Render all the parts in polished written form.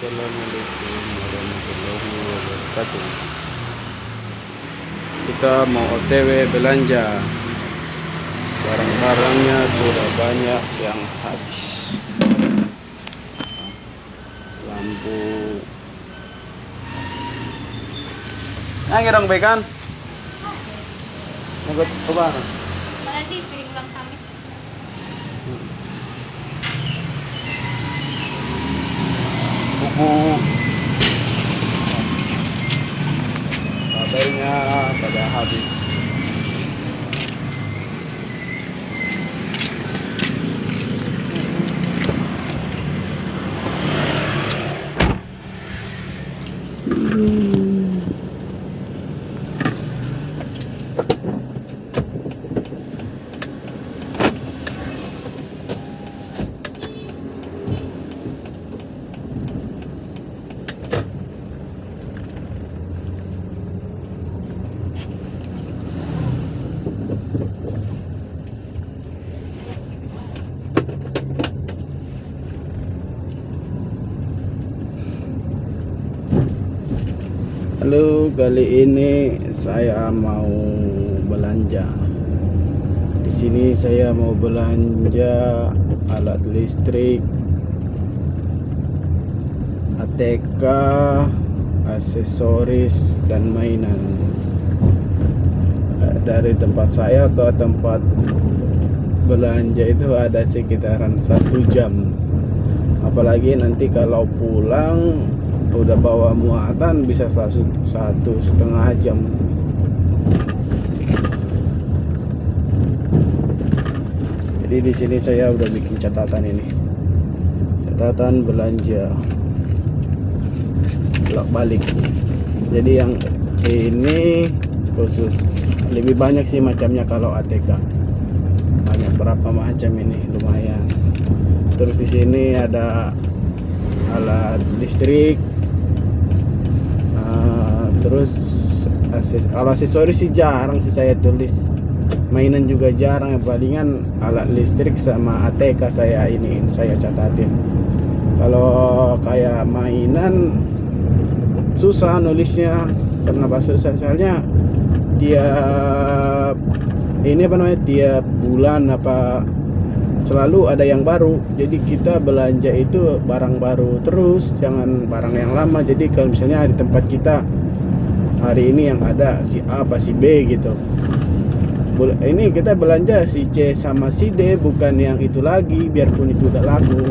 Assalamualaikum warahmatullahi wabarakatuh. Kita mau OTW belanja. Barang-barangnya sudah banyak yang habis. Lampu. Yang dong bekan. Nggak coba. Nanti piring ulang kami. Buku. Kabelnya pada habis. Halo, kali ini saya mau belanja. Di sini saya mau belanja alat listrik, ATK, aksesoris dan mainan. Dari tempat saya ke tempat belanja itu ada sekitaran 1 jam. Apalagi nanti kalau pulang udah bawa muatan bisa 1,5 jam. Jadi di sini saya udah bikin catatan ini. Catatan belanja bolak-balik. Jadi yang ini khusus, lebih banyak sih macamnya kalau ATK. Banyak berapa macam ini, lumayan. Terus di sini ada alat listrik. Terus kalau aksesoris sih jarang sih saya tulis. Mainan juga jarang, yang palingan alat listrik sama ATK saya catatin. Kalau kayak mainan susah nulisnya. Kenapa susah? Soalnya tiap bulan selalu ada yang baru. Jadi kita belanja itu barang baru terus, jangan barang yang lama. Jadi kalau misalnya di tempat kita hari ini yang ada si A apa si B gitu, ini kita belanja si C sama si D, bukan yang itu lagi, biarpun itu udah laku.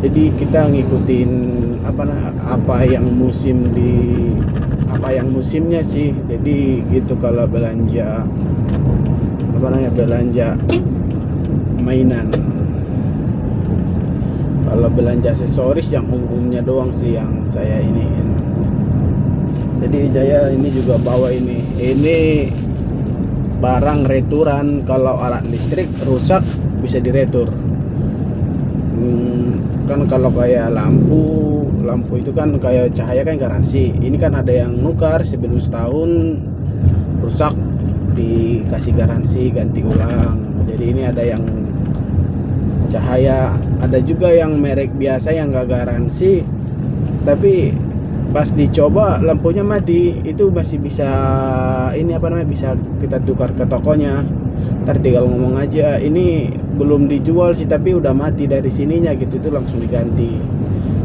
Jadi kita ngikutin apa yang musimnya sih. Jadi gitu kalau belanja belanja mainan. Kalau belanja aksesoris yang umumnya doang sih yang saya iniin. Jadi Jaya ini juga bawa ini barang returan. Kalau alat listrik rusak bisa diretur. Kan kalau kayak lampu itu kan kayak cahaya kan garansi. Ini kan ada yang nukar sebelum setahun rusak dikasih garansi ganti ulang. Jadi ini ada yang cahaya, ada juga yang merek biasa yang gak garansi, tapi pas dicoba lampunya mati. Itu masih bisa bisa kita tukar ke tokonya. Ntar tinggal ngomong aja, ini belum dijual sih tapi udah mati dari sininya gitu, itu langsung diganti.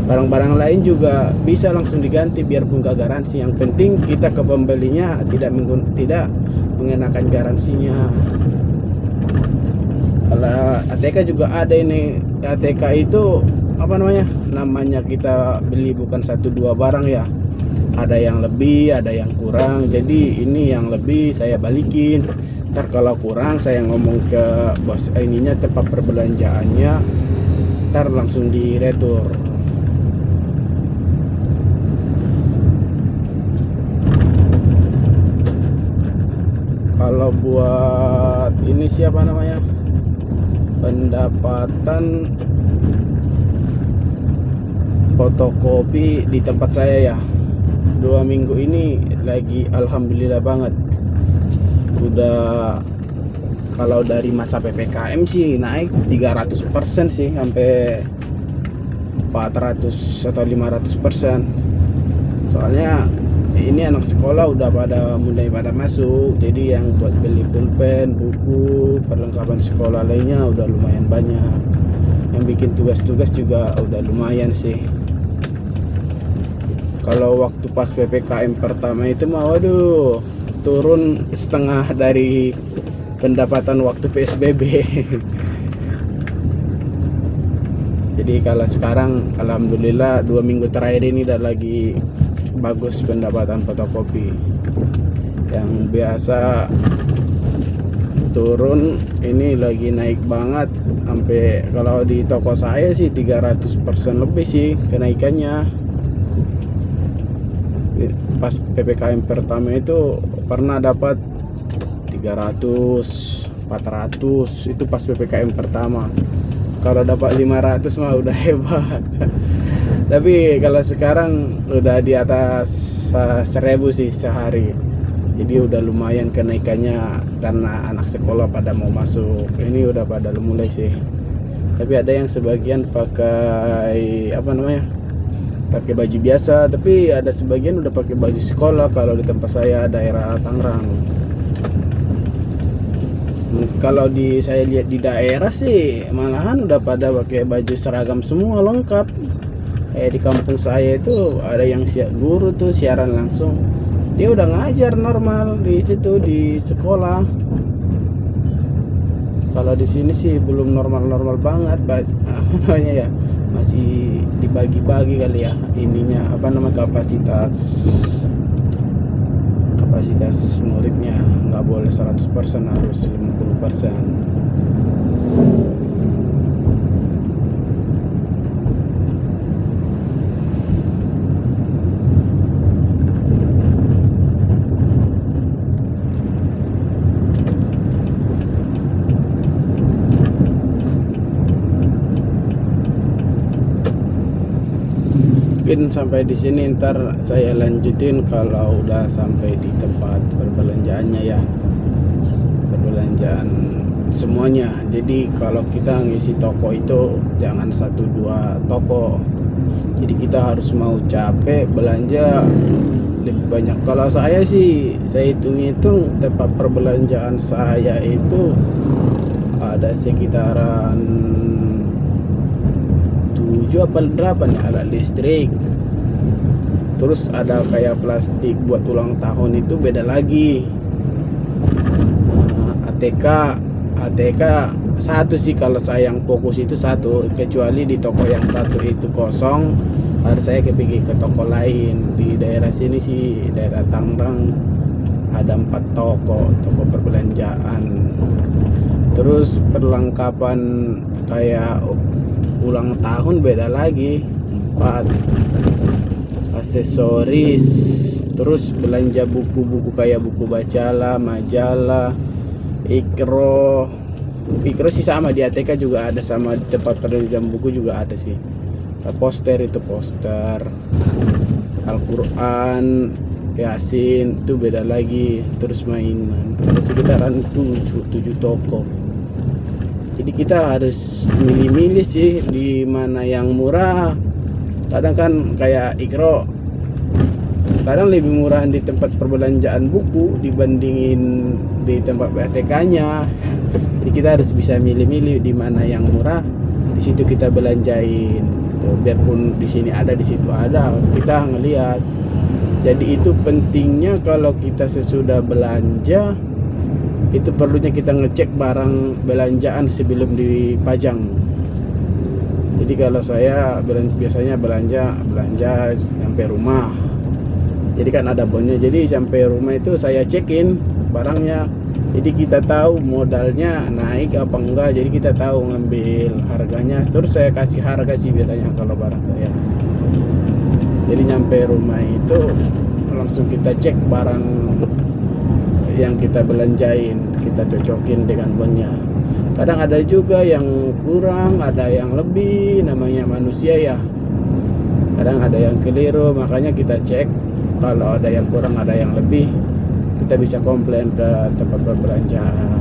Barang-barang lain juga bisa langsung diganti biarpun gak garansi. Yang penting kita ke pembelinya tidak mengenakan garansinya. Kalau ATK juga ada ini. ATK itu namanya kita beli bukan 1-2 barang ya. Ada yang lebih, ada yang kurang. Jadi ini yang lebih saya balikin. Ntar kalau kurang saya ngomong ke bos tempat perbelanjaannya, ntar langsung diretur. Kalau buat ini pendapatan fotokopi di tempat saya ya, 2 minggu ini lagi alhamdulillah banget. Udah kalau dari masa PPKM sih naik 300% sih, sampai 400 atau 500%. Soalnya ini anak sekolah udah mulai pada masuk, jadi yang buat beli pulpen, buku, perlengkapan sekolah lainnya udah lumayan banyak. Yang bikin tugas-tugas juga udah lumayan sih. Kalau waktu pas PPKM pertama itu mah waduh, turun setengah dari pendapatan waktu PSBB. Jadi kalau sekarang alhamdulillah 2 minggu terakhir ini udah lagi bagus pendapatan fotokopi. Yang biasa turun ini lagi naik banget, sampai kalau di toko saya sih 300% lebih sih kenaikannya. Pas PPKM pertama itu pernah dapat 300, 400 itu pas PPKM pertama. Kalau dapat 500 mah udah hebat. Tapi kalau sekarang udah di atas 1000 sih sehari. Jadi udah lumayan kenaikannya karena anak sekolah pada mau masuk. Ini udah pada mulai sih. Tapi ada yang sebagian pakai apa namanya? Pakai baju biasa, tapi ada sebagian udah pakai baju sekolah kalau di tempat saya daerah Tangerang. Kalau saya lihat di daerah sih malahan udah pada pakai baju seragam semua lengkap. Di kampung saya itu ada yang guru tuh siaran langsung, dia udah ngajar normal di situ di sekolah. Kalau di sini sih belum normal banget, apa namanya ya, masih dibagi-bagi kali ya ininya, apa namanya, kapasitas muridnya nggak boleh 100%, harus 50%. Mungkin sampai di sini, ntar saya lanjutin kalau udah sampai di tempat perbelanjaannya ya, perbelanjaan semuanya. Jadi kalau kita ngisi toko itu jangan 1-2 toko, jadi kita harus mau capek belanja lebih banyak. Kalau saya sih, saya hitung-hitung tempat perbelanjaan saya itu ada sekitaran 7 apa 8 ya, alat listrik. Terus ada kayak plastik buat ulang tahun itu beda lagi. ATK satu sih kalau saya yang fokus itu satu, kecuali di toko yang satu itu kosong harus saya pergi ke toko lain. Di daerah sini sih, daerah Tangerang ada 4 toko perbelanjaan. Terus perlengkapan kayak ulang tahun beda lagi, 4 aksesoris. Terus belanja buku-buku kayak buku bacalah, majalah, ikro sih sama di ATK juga ada, sama di tempat perbelanjaan buku juga ada sih. Poster Al-Quran, Yasin itu beda lagi. Terus mainan ada sekitaran 7 toko. Jadi kita harus milih-milih sih di mana yang murah. Kadang kan kayak ikro, kadang lebih murah di tempat perbelanjaan buku dibandingin di tempat ATK-nya. Jadi kita harus bisa milih-milih di mana yang murah, di situ kita belanjain. Biarpun di sini ada, di situ ada, kita ngelihat. Jadi itu pentingnya kalau kita sesudah belanja itu perlunya kita ngecek barang belanjaan sebelum dipajang. Jadi kalau saya biasanya belanja sampai rumah, jadi kan ada bonnya, jadi sampai rumah itu saya cekin barangnya, jadi kita tahu modalnya naik apa enggak, jadi kita tahu ngambil harganya. Terus saya kasih harga sih biasanya kalau barang saya. Jadi nyampe rumah itu langsung kita cek barang yang kita belanjain, kita cocokin dengan bonnya. Kadang ada juga yang kurang, ada yang lebih, namanya manusia ya. Kadang ada yang keliru, makanya kita cek. Kalau ada yang kurang, ada yang lebih, kita bisa komplain ke tempat perbelanjaan.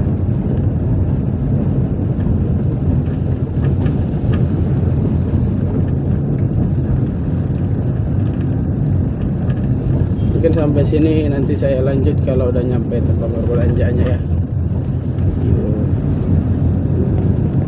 Mungkin sampai sini, nanti saya lanjut kalau udah nyampe tempat perbelanjaannya ya.